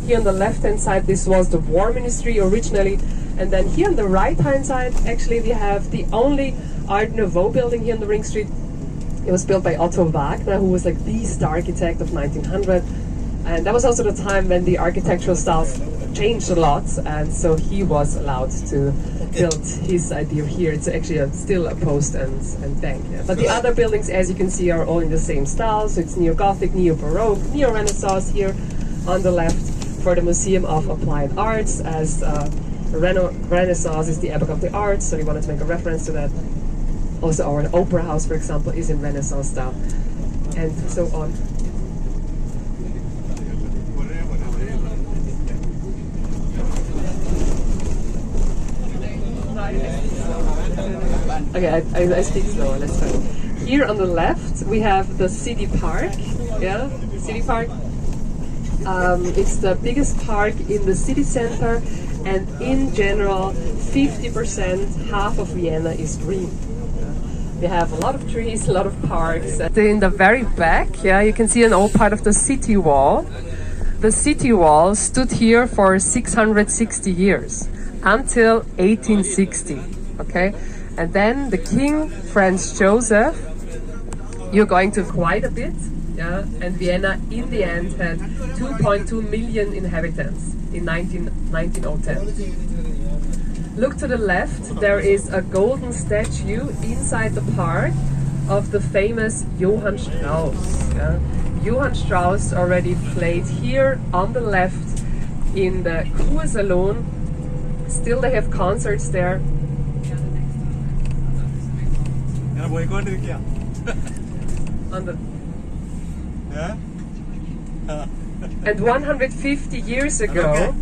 Here on the left-hand side, this was the War Ministry originally. And then here on the right-hand side, actually, we have the only Art Nouveau building here on the Ring Street. It was built by Otto Wagner, who was like the star architect of 1900. And that was also the time when the architectural styles changed a lot, and so he was allowed to build his idea here. It's actually still a post and bank. Yeah. But the other buildings, as you can see, are all in the same style. So it's Neo-Gothic, Neo-Baroque, Neo-Renaissance here on the left for the Museum of Applied Arts, as Renaissance is the epoch of the arts, so we wanted to make a reference to that. Also our opera house, for example, is in Renaissance style, and so on. Okay, I speak slower, let's try. Here on the left we have the city park, yeah, city park. It's the biggest park in the city center, and in general 50%, half of Vienna is green. We have a lot of trees, a lot of parks. In the very back, yeah, you can see an old part of the city wall. The city wall stood here for 660 years, until 1860, okay? And then the King Franz Joseph, you're going to quite a bit, yeah? And Vienna in the end had 2.2 million inhabitants in 1910. Look to the left, there is a golden statue inside the park of the famous Johann Strauss. Yeah? Johann Strauss already played here on the left in the Kursalon. Still they have concerts there. On the and 150 years ago,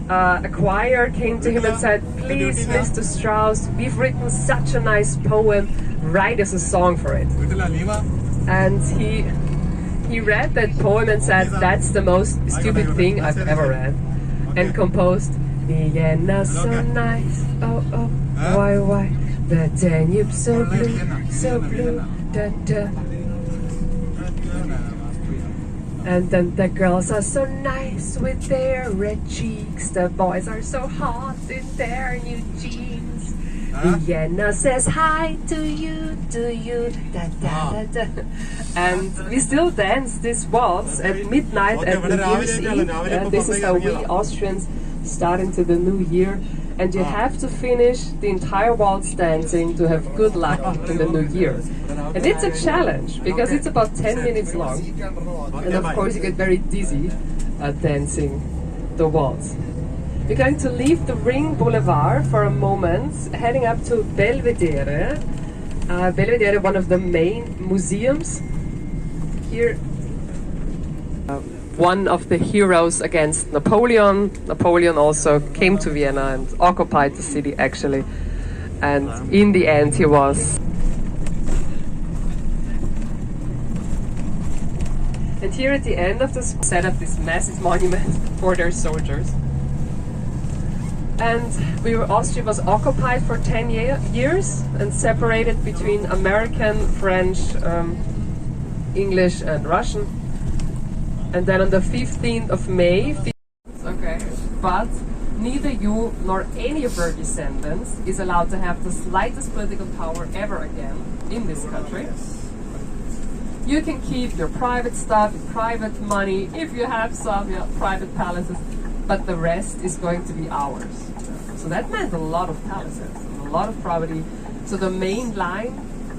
a choir came to him and said, "Please, Mr. Strauss, we've written such a nice poem, write us a song for it." And he read that poem and said, "That's the most stupid thing I've ever read," and composed, "Vienna so nice, oh oh, why, the Danube so blue, da da." And then the girls are so nice with their red cheeks, the boys are so hot in their new jeans. Vienna says hi to you, da da da da. And we still dance this waltz at midnight at the New Year's Eve. This is how we Austrians start into the new year. And you have to finish the entire waltz dancing to have good luck in the new year. And it's a challenge, because it's about 10 minutes long. And of course you get very dizzy at dancing the waltz. We're going to leave the Ring Boulevard for a moment, heading up to Belvedere. Belvedere, one of the main museums here. One of the heroes against Napoleon. Napoleon also came to Vienna and occupied the city, actually. And in the end he was. And here at the end of this, set up this massive monument for their soldiers. And Austria was occupied for 10 years and separated between American, French, English and Russian. And then on the 15th of May, okay, but neither you nor any of your descendants is allowed to have the slightest political power ever again in this country. You can keep your private stuff, your private money, if you have some, private palaces, but the rest is going to be ours. So that meant a lot of palaces, a lot of property. So the main line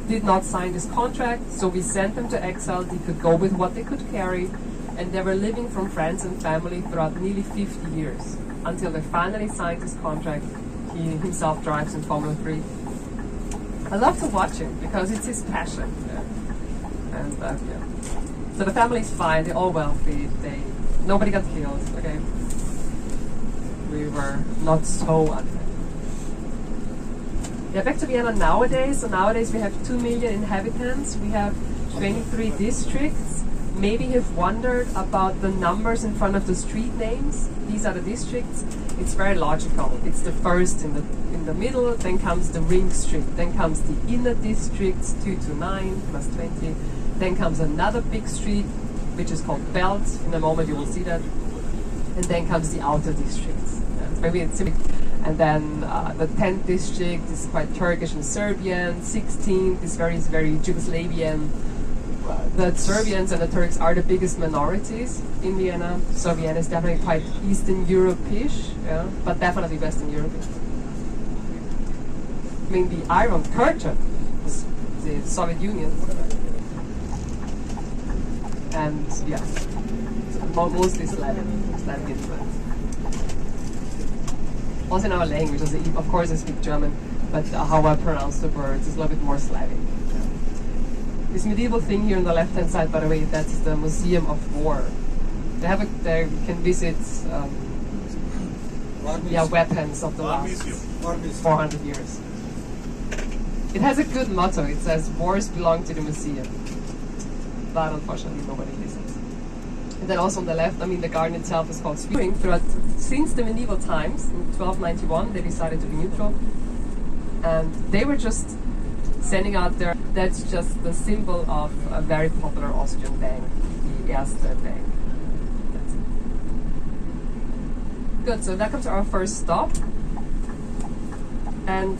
did not sign this contract, so we sent them to exile. They could go with what they could carry. And they were living from friends and family throughout nearly 50 years, until they finally signed this contract. He himself drives in Formula 3. I love to watch him, because it's his passion. Yeah. And yeah. So the family's fine, they're all wealthy, nobody got killed, okay? We were not so unfair. Yeah, back to Vienna nowadays. So nowadays we have 2 million inhabitants, we have 23 districts. Maybe you've wondered about the numbers in front of the street names. These are the districts. It's very logical. It's the first in the middle, then comes the Ring Street, then comes the inner districts, 2 to 9 plus 20. Then comes another big street, which is called Belt. In a moment you will see that. And then comes the outer districts. Maybe it's and then the 10th district is quite Turkish and Serbian. 16th is very Yugoslavian. The Serbians and the Turks are the biggest minorities in Vienna. So Vienna is definitely quite Eastern Europe-ish, yeah, but definitely Western European. I mean, the Iron Curtain was the Soviet Union. And yeah, mostly Slavic influence. Also in our language, of course I speak German, but how I pronounce the words is a little bit more Slavic. This medieval thing here on the left-hand side, by the way, that's the Museum of War. They can visit weapons of the last 400 years. It has a good motto. It says, "Wars belong to the museum." But unfortunately, nobody listens. And then also on the left, I mean, the garden itself is called Spring. Since the medieval times, in 1291, they decided to be neutral. And they were just sending out there, that's just the symbol of a very popular Austrian bank, the Erste Bank. That's it. Good, so that comes to our first stop. And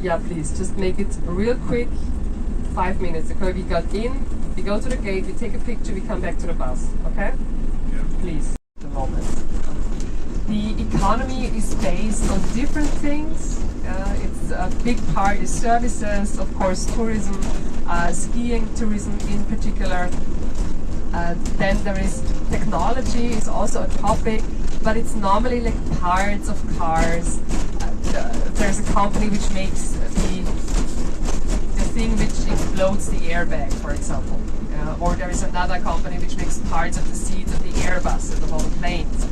yeah, please, just make it real quick, 5 minutes. Okay, we got in, we go to the gate, we take a picture, we come back to the bus, okay? Yeah. Please, the moment. The economy is based on different things. It's a big part is services, of course, tourism, skiing tourism in particular. Then there is technology is also a topic, but it's normally like parts of cars. There's a company which makes the thing which explodes the airbag, for example. Or there is another company which makes parts of the seats of the Airbus and of all the planes.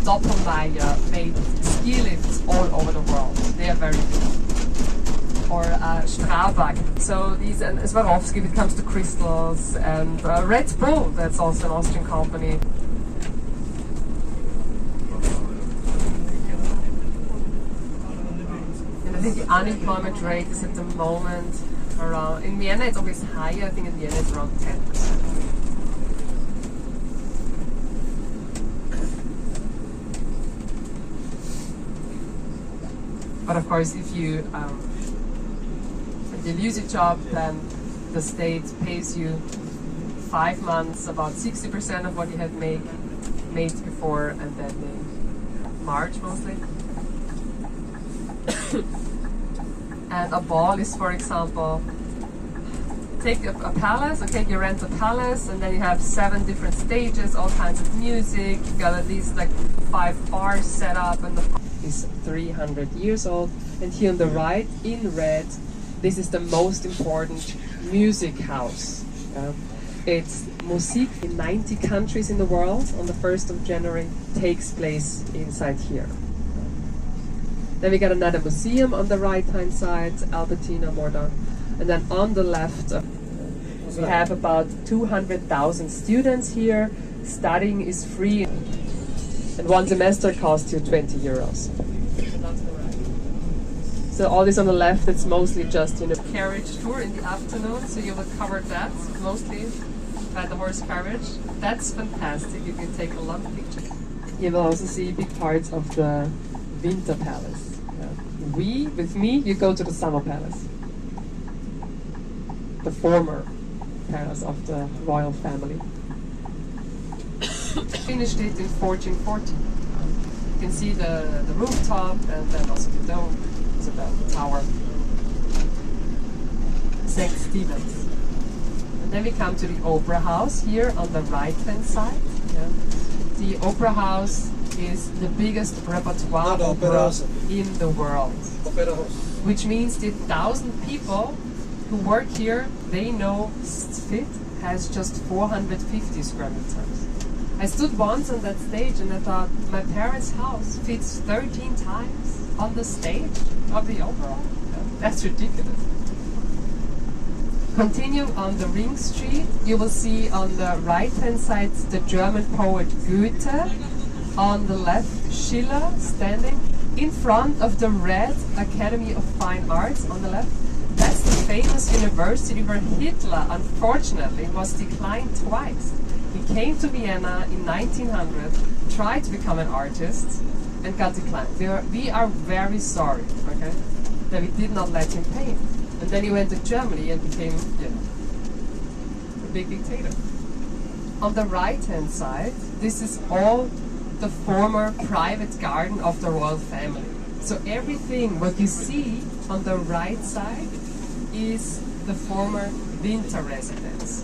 Doppelmayr made ski lifts all over the world. They are very big. Or Strabag. So these, and Swarovski when it comes to crystals, and Red Bull, that's also an Austrian company. And I think the unemployment rate is at the moment around, in Vienna it's always higher, I think in Vienna it's around 10%. But of course, if you lose your job, then the state pays you 5 months, about 60% of what you had made before, and then in March mostly. And a ball is, for example, take a palace, okay, you rent a palace, and then you have 7 different stages, all kinds of music, you got at least like 5 bars set up, and the is 300 years old. And here on the right, in red, this is the most important music house. It's Musik in 90 countries in the world on the 1st of January takes place inside here. Then we got another museum on the right hand side, Albertina Mordan. And then on the left, we have about 200,000 students here. Studying is free. And one semester costs you 20 euros. So all this on the left, it's mostly just carriage tour in the afternoon, so you will cover that mostly by the horse carriage. That's fantastic, you can take a lot of pictures. You will also see big parts of the Winter Palace. With me, you go to the Summer Palace. The former palace of the royal family. Finished it in 1440. You can see the rooftop and then also the dome, so the tower. St. Stephen's. And then we come to the Opera House here on the right hand side. Yeah. The Opera House is the biggest repertoire opera in the world. Which means the 1,000 people who work here, they know FIT has just 450 square meters. I stood once on that stage and I thought, my parents' house fits 13 times on the stage of the opera. That's ridiculous. Continuing on the Ring Street, you will see on the right hand side the German poet Goethe, on the left Schiller standing in front of the Red Academy of Fine Arts on the left. That's the famous university where Hitler, unfortunately, was declined twice. He came to Vienna in 1900, tried to become an artist, and got declined. We are very sorry, okay, that we did not let him paint. And then he went to Germany and became, you know, a big dictator. On the right-hand side, this is all the former private garden of the royal family. So everything what you see on the right side is the former winter residence.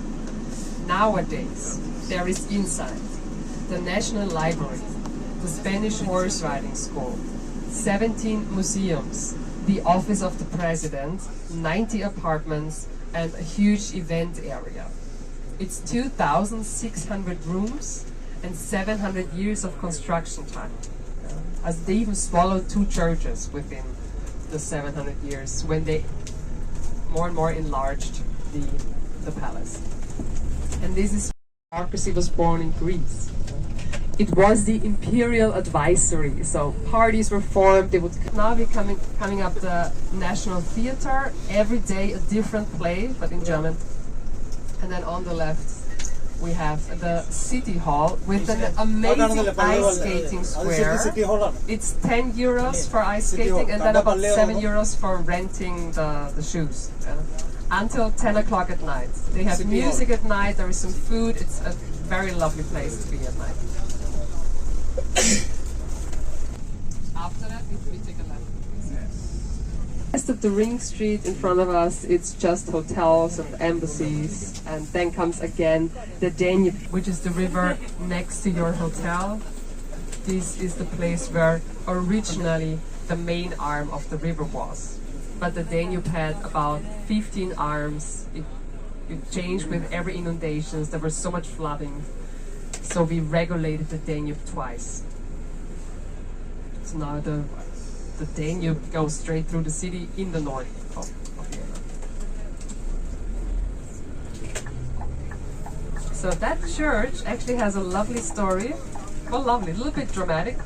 Nowadays, there is inside the National Library, the Spanish Horse Riding School, 17 museums, the office of the president, 90 apartments, and a huge event area. It's 2,600 rooms and 700 years of construction time. As they even swallowed 2 churches within the 700 years when they more and more enlarged the palace. And this is where democracy was born in Greece. It was the imperial advisory, so parties were formed. They would now be coming up the National Theater, every day a different play, but in German. And then on the left we have the City Hall with an amazing ice skating square. It's 10 euros for ice skating and then about 7 euros for renting the shoes. Until 10 o'clock at night. They have music at night, there is some food. It's a very lovely place to be at night. After that, we take a left. Rest of the ring street in front of us, it's just hotels and embassies, and then comes again the Danube, which is the river next to your hotel. This is the place where originally the main arm of the river was, but the Danube had about 15 arms. It changed with every inundations. There was so much flooding, so we regulated the Danube twice. So now the Danube goes straight through the city in the north of Vienna. So that church actually has a lovely story. Well, lovely, a little bit dramatic,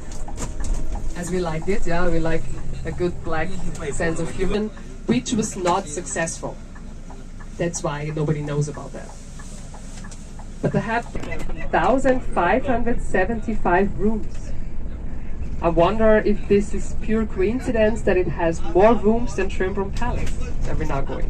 as we liked it. Yeah, we like a good black sense of humor, which was not successful. That's why nobody knows about that. But they have 1,575 rooms. I wonder if this is pure coincidence that it has more rooms than Schönbrunn Palace that we're now going.